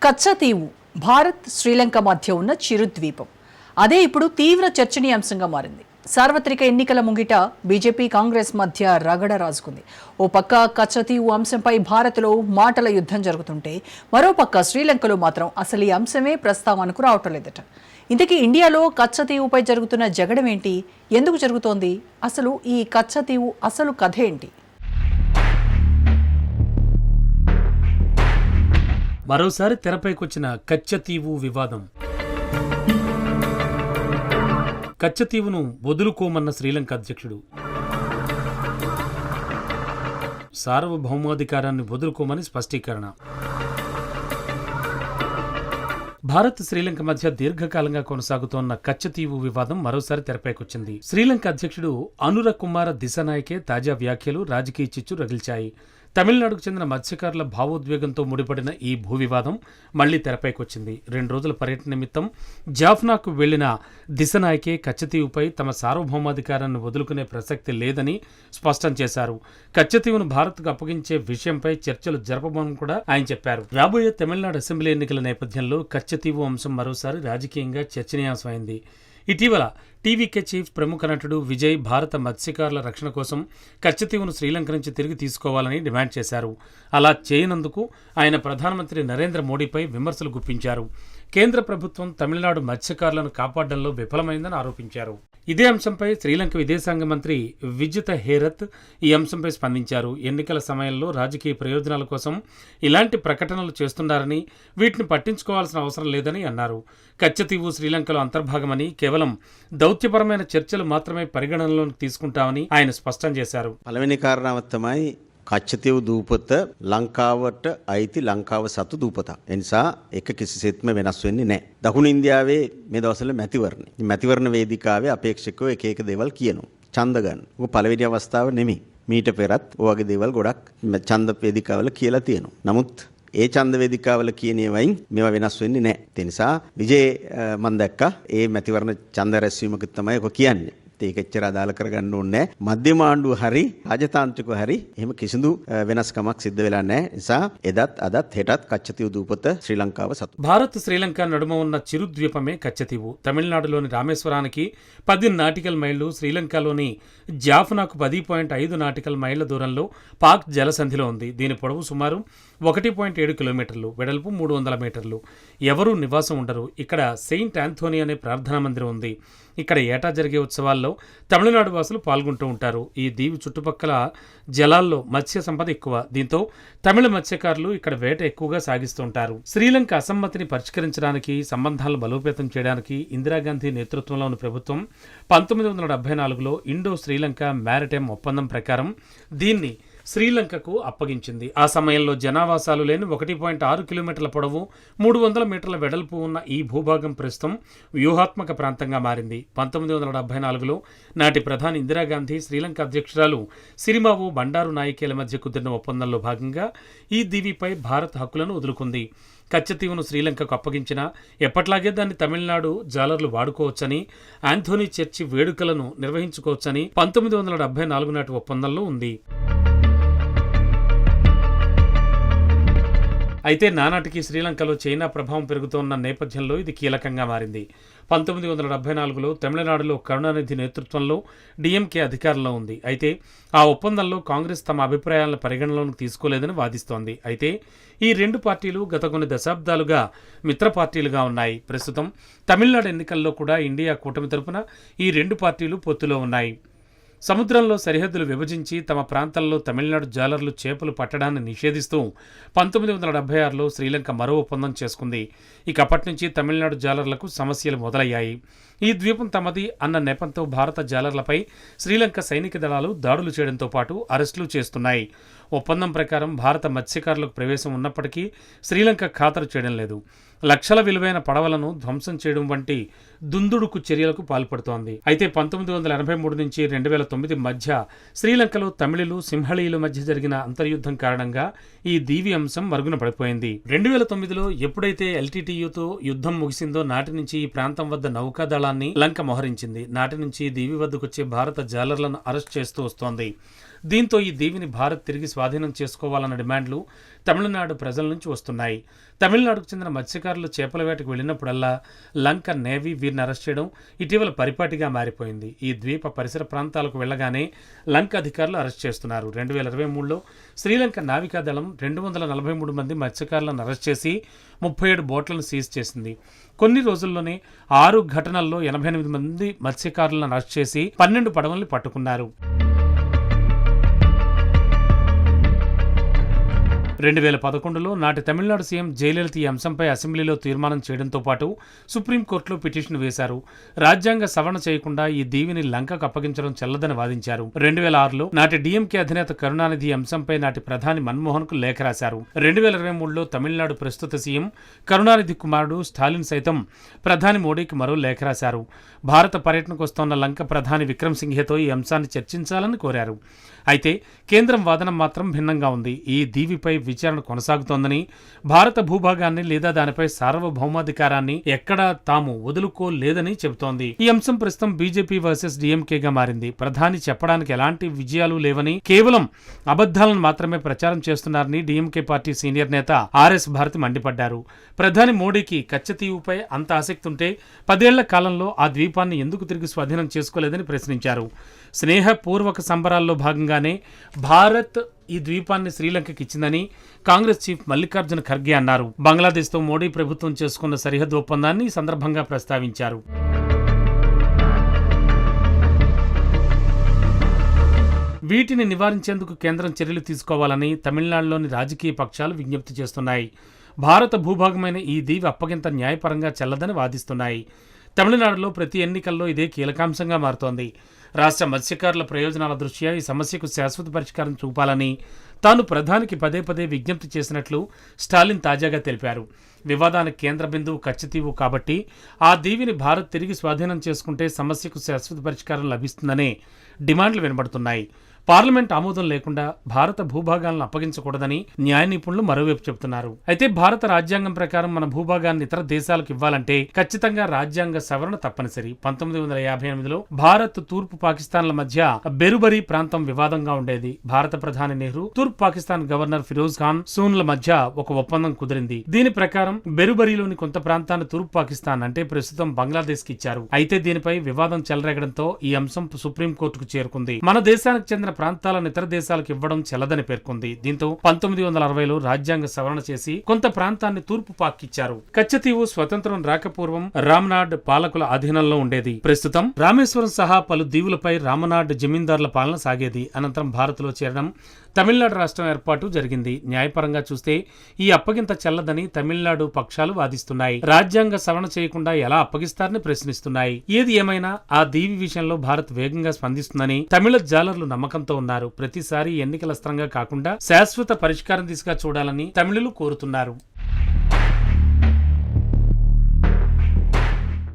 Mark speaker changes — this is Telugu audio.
Speaker 1: కచ్చతీవు భారత్ శ్రీలంక మధ్య ఉన్న చిరుద్వీపం. అదే ఇప్పుడు తీవ్ర చర్చనీయాంశంగా మారింది. సార్వత్రిక ఎన్నికల ముంగిట బీజేపీ కాంగ్రెస్ మధ్య రగడ రాజుకుంది. ఓ పక్క కచ్చతీవు అంశంపై భారత్లో మాటల యుద్ధం జరుగుతుంటే, మరోపక్క శ్రీలంకలో మాత్రం అసలు ఈ అంశమే ప్రస్తావనకు రావటం లేదట. ఇంతకీ ఇండియాలో కచ్చతీవుపై జరుగుతున్న జగడం ఏంటి? ఎందుకు జరుగుతోంది? అసలు ఈ కచ్చతీవు అసలు కథ ఏంటి?
Speaker 2: మరోసారి తెరపైకొచ్చిన కచ్చతీవు వివాదం. కచ్చతీవును వదులుకోమన్న శ్రీలంక అధ్యక్షుడు. సార్వభౌమాధికారాన్ని వదులుకోమని స్పష్టీకరణ. భారత్ శ్రీలంక మధ్య దీర్ఘకాలంగా కొనసాగుతోన్న కచ్చతీవు వివాదం మరోసారి తెరపైకొచ్చింది. శ్రీలంక అధ్యక్షుడు అనుర కుమార దిశనాయకే తాజా వ్యాఖ్యలు రాజకీయ చిచ్చు రగిల్చాయి. తమిళనాడుకు చెందిన మత్స్యకారుల భావోద్వేగంతో ముడిపడిన ఈ భూ వివాదం మళ్లీ తెరపైకొచ్చింది. 2 రోజుల పర్యటన నిమిత్తం జాఫ్నాకు వెళ్లిన దిశనాయకే కచ్చతీవుపై తమ సార్వభౌమాధికారాన్ని వదులుకునే ప్రసక్తి లేదని స్పష్టం చేశారు. కచ్చతీవును భారత్కు అప్పగించే విషయంపై చర్చలు జరపబోమని కూడా ఆయన చెప్పారు. రాబోయే తమిళనాడు అసెంబ్లీ ఎన్నికల నేపథ్యంలో కచ్చతీవు అంశం మరోసారి రాజకీయంగా చర్చనీయాంశమైంది. ఇటీవల టీవీకే చీఫ్ ప్రముఖ నటుడు విజయ్ భారత మత్స్యకారుల రక్షణ కోసం కచ్చతీవును శ్రీలంక నుంచి తిరిగి తీసుకోవాలని డిమాండ్ చేశారు. అలా చేయనందుకు ఆయన ప్రధానమంత్రి నరేంద్ర మోడీపై విమర్శలు గుప్పించారు. కేంద్ర ప్రభుత్వం తమిళనాడు మత్స్యకారులను కాపాడడంలో విఫలమైందని ఆరోపించారు. ఇదే అంశంపై శ్రీలంక విదేశాంగ మంత్రి విజిత హేరత్ ఈ అంశంపై స్పందించారు. ఎన్నికల సమయంలో రాజకీయ ప్రయోజనాల కోసం ఇలాంటి ప్రకటనలు చేస్తున్నారని, వీటిని పట్టించుకోవాల్సిన అవసరం లేదని అన్నారు. కచ్చతీవు శ్రీలంకలో అంతర్భాగమని, కేవలం దౌత్యపరమైన చర్చలు మాత్రమే పరిగణనలోకి తీసుకుంటామని ఆయన స్పష్టం చేశారు.
Speaker 3: පළවෙනි කාරණාව තමයි කච්චතීව දූපත ලංකාවට අයිති ලංකාව සතු දූපතක්. ඒ නිසා ඒක කිසිසේත්ම වෙනස් වෙන්නේ නැහැ. දකුණු ඉන්දියාවේ මේ දවස්වල මැතිවරණ. මැතිවරණ වේදිකාවේ අපේක්ෂකව එක එක දේවල් කියනවා. ඡන්ද ගන්න. ඔක පළවෙනි අවස්ථාව නෙමෙයි. මීට පෙරත් ඔය වගේ දේවල් ගොඩක් ඡන්ද වේදිකාවල කියලා තියෙනවා. නමුත් ඒ ඡන්ද වේදිකාවල කියන ඒවායින් මේවා වෙනස් වෙන්නේ නැහැ. ඒ නිසා විජේ මම දැක්කා ඒ මැතිවරණ ඡන්ද රැස්වීමක තමයි ඔක කියන්නේ. ඒක එච්චර අදාළ කරගන්න ඕනේ නැහැ. මධ්‍යම ආණ්ඩුව හරි රාජතාන්ත්‍රිකව හරි එහෙම කිසිදු වෙනස්කමක් සිද්ධ වෙලා නැහැ. නිසා එදත් අදත් හෙටත් కచ్చతీవు దూపత శ్రీలంకాව సతు.
Speaker 2: భారత్ శ్రీలంక నడుమ ఉన్న చిరుద్వీపమే కచ్చతీవు. తమిళనాడులోని రామేశ్వరానికి 10 నాటికల్ మైళ్లు, శ్రీలంకలోని జాఫ్నాకు 10.5 నాటికల్ మైళ్ల దూరంలో పాక్ జలసంధిలో ఉంది. దీని పొడవు సుమారు 1.7 కిలోమీటర్లు, వెడల్పు 300 మీటర్లు. ఎవరూ నివాసం ఉండరు. ఇక్కడ సెయింట్ ఆంథోనీ అనే ప్రార్థనా మందిరం ఉంది. ఇక్కడ ఏటా జరిగే ఉత్సవాల్లో తమిళనాడు వాసులు పాల్గొంటూ ఉంటారు. ఈ దీవి చుట్టుపక్కల జలాల్లో మత్స్య సంపద ఎక్కువ. దీంతో తమిళ మత్స్యకారులు ఇక్కడ వేట ఎక్కువగా సాగిస్తుంటారు. శ్రీలంక అసమ్మతిని పరిష్కరించడానికి, సంబంధాలను బలోపేతం చేయడానికి ఇందిరాగాంధీ నేతృత్వంలోని ప్రభుత్వం 1974లో ఇండో శ్రీలంక మ్యారిటైమ్ ఒప్పందం ప్రకారం దీన్ని శ్రీలంకకు అప్పగించింది. ఆ సమయంలో జనావాసాలు లేని 1.6 కిలోమీటర్ల పొడవు, 300 మీటర్ల వెడల్పు ఉన్న ఈ భూభాగం ప్రస్తుతం వ్యూహాత్మక ప్రాంతంగా మారింది. 1974లో నాటి ప్రధాని ఇందిరాగాంధీ, శ్రీలంక అధ్యక్షురాలు సిరిమావో బండారు నాయకేల మధ్య కుదిరిన ఒప్పందంలో భాగంగా ఈ దీవిపై భారత్ హక్కులను వదులుకుంది. కచ్చతీవును శ్రీలంకకు అప్పగించినా ఎప్పట్లాగే దాన్ని తమిళనాడు జాలర్లు వాడుకోవచ్చని, ఆంథోనీ చర్చి వేడుకలను నిర్వహించుకోవచ్చని 1974 నాటి ఒప్పందంలో ఉంది. అయితే నానాటికి శ్రీలంకలో చైనా ప్రభావం పెరుగుతోన్న నేపథ్యంలో ఇది కీలకంగా మారింది. 1974లో తమిళనాడులో కరుణానిధి నేతృత్వంలో డీఎంకే అధికారంలో ఉంది. అయితే ఆ ఒప్పందంలో కాంగ్రెస్ తమ అభిప్రాయాలను పరిగణనలోకి తీసుకోలేదని వాదిస్తోంది. అయితే ఈ 2 పార్టీలు గత కొన్ని దశాబ్దాలుగా మిత్ర పార్టీలుగా ఉన్నాయి. ప్రస్తుతం తమిళనాడు ఎన్నికల్లో కూడా ఇండియా కూటమి తరపున ఈ 2 పార్టీలు పొత్తులో ఉన్నాయి. సముద్రంలో సరిహద్దులు విభజించి తమ ప్రాంతాల్లో తమిళనాడు జాలర్లు చేపలు పట్టడాన్ని నిషేధిస్తూ 1976లో శ్రీలంక మరో ఒప్పందం చేసుకుంది. ఇక అప్పటి నుంచి తమిళనాడు జాలర్లకు సమస్యలు మొదలయ్యాయి. ఈ ద్వీపం తమది అన్న నెపంతో భారత జాలర్లపై శ్రీలంక సైనిక దళాలు దాడులు చేయడంతో పాటు అరెస్టులు చేస్తున్నాయి. ఒప్పందం ప్రకారం భారత మత్స్యకారులకు ప్రవేశం ఉన్నప్పటికీ శ్రీలంక ఖాతరు చేయడం లేదు. లక్షల విలువైన పడవలను ధ్వంసం చేయడం వంటి దుందుడుకు చర్యలకు పాల్పడుతోంది. అయితే 1983 నుంచి 2009 మధ్య శ్రీలంకలో తమిళులు, సింహళీయుల మధ్య జరిగిన అంతర్యుద్ధం కారణంగా ఈ దీవి అంశం మరుగున పడిపోయింది. 2009లో ఎప్పుడైతే ఎల్టీటీయూతో యుద్ధం ముగిసిందో నాటి నుంచి ఈ ప్రాంతం వద్ద నౌకాదళాన్ని లంక మోహరించింది. నాటి నుంచి దీవి వద్దకొచ్చే భారత జాలర్లను అరెస్ట్ చేస్తూ వస్తోంది. దీంతో ఈ దీవిని భారత్ తిరిగి స్వాధీనం చేసుకోవాలన్న డిమాండ్లు తమిళనాడు ప్రజల నుంచి వస్తున్నాయి. తమిళనాడుకు చెందిన మత్స్యకారులు చేపల వేటకు వెళ్ళినప్పుడల్లా లంక నేవీ వీరిని అరెస్ట్ చేయడం ఇటీవల పరిపాటిగా మారిపోయింది. ఈ ద్వీప పరిసర ప్రాంతాలకు వెళ్లగానే లంక అధికారులు అరెస్ట్ చేస్తున్నారు. 2023లో శ్రీలంక నావికాదళం 243 మంది మత్స్యకారులను అరెస్ట్ చేసి 37 బోట్లను సీజ్ చేసింది. కొన్ని రోజుల్లోనే 6 ఘటనల్లో 88 మంది మత్స్యకారులను అరెస్ట్ చేసి 12 పడవల్ని పట్టుకున్నారు. 2011లో నాటి తమిళనాడు సీఎం జయలలిత ఈ అంశంపై అసెంబ్లీలో తీర్మానం చేయడంతో పాటు సుప్రీంకోర్టులో పిటిషన్ వేశారు. రాజ్యాంగ సవరణ చేయకుండా ఈ దీవిని లంకకు అప్పగించడం చెల్లదని వాదించారు. 2006లో నాటి డీఎంకే అధినేత కరుణానిధి ఈ అంశంపై నాటి ప్రధాని మన్మోహన్ కు లేఖ రాశారు. 2023లో తమిళనాడు ప్రస్తుత సీఎం కరుణానిధి కుమారుడు స్టాలిన్ సైతం ప్రధాని మోడీకి మరో లేఖ రాశారు. భారత పర్యటనకు వస్తోన్న లంక ప్రధాని విక్రమ్ సింఘేతో ఈ అంశాన్ని చర్చించాలని కోరారు. అయితే కేంద్రం వాదన మాత్రం భిన్నంగా ఉంది. ఈ దీవిపై విచారణ కొనసాగుతోందని, భారత భూభాగాన్ని లేదా దానిపై సార్వభౌమాధికారాన్ని ఎక్కడా తాము వదులుకోలేదని చెబుతోంది. ఈ అంశం ప్రస్తుతం బీజేపీ వర్సెస్ డీఎంకేగా మారింది. ప్రధాని చెప్పడానికి ఎలాంటి విజయాలు లేవని, కేవలం అబద్ధాలను మాత్రమే ప్రచారం చేస్తున్నారని డీఎంకే పార్టీ సీనియర్ నేత ఆర్ఎస్ భారతి మండిపడ్డారు. ప్రధాని మోడీకి కచ్చతీవుపై అంత ఆసక్తి ఉంటే 10 ఏళ్ల కాలంలో ఆ ద్వీపాన్ని ఎందుకు తిరిగి స్వాధీనం చేసుకోలేదని ప్రశ్నించారు. స్నేహపూర్వక సంబరాల్లో భాగంగానే భారత్ ఈ ద్వీపాన్ని శ్రీలంకకి ఇచ్చిందని కాంగ్రెస్ చీఫ్ మల్లికార్జున ఖర్గే అన్నారు. బంగ్లాదేశ్తో మోడీ ప్రభుత్వం చేసుకున్న సరిహద్దు ఒప్పందాన్ని ఈ సందర్భంగా ప్రస్తావించారు. వీటిని నివారించేందుకు కేంద్రం చర్యలు తీసుకోవాలని తమిళనాడులోని రాజకీయ పక్షాలు విజ్ఞప్తి చేస్తున్నాయి. భారత భూభాగమైన ఈ దీవి అప్పగింత న్యాయపరంగా చెల్లదని వాదిస్తున్నాయి. తమిళనాడులో ప్రతి ఎన్నికల్లో ఇదే కీలకాంశంగా మారుతోంది. రాష్ట్ర మత్స్యకారుల ప్రయోజనాల దృష్ట్యా ఈ సమస్యకు శాశ్వత పరిష్కారం చూపాలని తాను ప్రధానికి పదే విజ్ఞప్తి చేసినట్లు స్టాలిన్ తాజాగా తెలిపారు. వివాదానికి కేంద్ర బిందువు కచ్చతీవు కాబట్టి ఆ దీవిని భారత్ తిరిగి స్వాధీనం చేసుకుంటే సమస్యకు శాశ్వత పరిష్కారం లభిస్తుందనే డిమాండ్లు వినబడుతున్నాయి. పార్లమెంట్ ఆమోదం లేకుండా భారత భూభాగాలను అప్పగించకూడదని న్యాయ నిపుణులు మరోవైపు చెబుతున్నారు. అయితే భారత రాజ్యాంగం ప్రకారం మన భూభాగాన్ని ఇతర దేశాలకు ఇవ్వాలంటే ఖచ్చితంగా రాజ్యాంగ సవరణ తప్పనిసరి. 1958లో భారత్ తూర్పు పాకిస్తాన్ల మధ్య బెరుబరీ ప్రాంతం వివాదంగా ఉండేది. భారత ప్రధాని నెహ్రూ, తూర్పు పాకిస్తాన్ గవర్నర్ ఫిరోజ్ ఖాన్ సూన్ల మధ్య ఒక ఒప్పందం కుదిరింది. దీని ప్రకారం బెరుబరీలోని కొంత ప్రాంతాన్ని తూర్పు పాకిస్తాన్ అంటే ప్రస్తుతం బంగ్లాదేశ్ కి ఇచ్చారు. అయితే దీనిపై వివాదం చెలరేగడంతో ఈ అంశం సుప్రీంకోర్టుకు చేరుకుంది. మన దేశానికి చెందిన ప్రాంతాలను ఇతర దేశాలకు ఇవ్వడం చెల్లదని పేర్కొంది. దీంతో 1960లో రాజ్యాంగ సవరణ చేసి కొంత ప్రాంతాన్ని తూర్పు పాక్ ఇచ్చారు. కచ్చతీవు స్వతంత్రం రాకపూర్వం రామనాడ్ పాలకుల అధీనంలో ఉండేది. ప్రస్తుతం రామేశ్వరం సహా పలు దీవులపై రామనాడ్ జమీందారుల పాలన సాగేది. అనంతరం భారత్లో చేరడం, తమిళనాడు రాష్ట్రం ఏర్పాటు జరిగింది. న్యాయపరంగా చూస్తే ఈ అప్పగింత చెల్లదని తమిళనాడు పక్షాలు వాదిస్తున్నాయి. రాజ్యాంగ సవరణ చేయకుండా ఎలా అప్పగిస్తారని ప్రశ్నిస్తున్నాయి. ఏది ఏమైనా ఆ దీవి విషయంలో భారత్ వేగంగా స్పందిస్తుందని తమిళ జాలర్లు నమ్మకంతో ఉన్నారు. ప్రతిసారి ఎన్నికల అస్త్రంగా కాకుండా శాశ్వత పరిష్కారం దిశగా చూడాలని తమిళులు కోరుతున్నారు.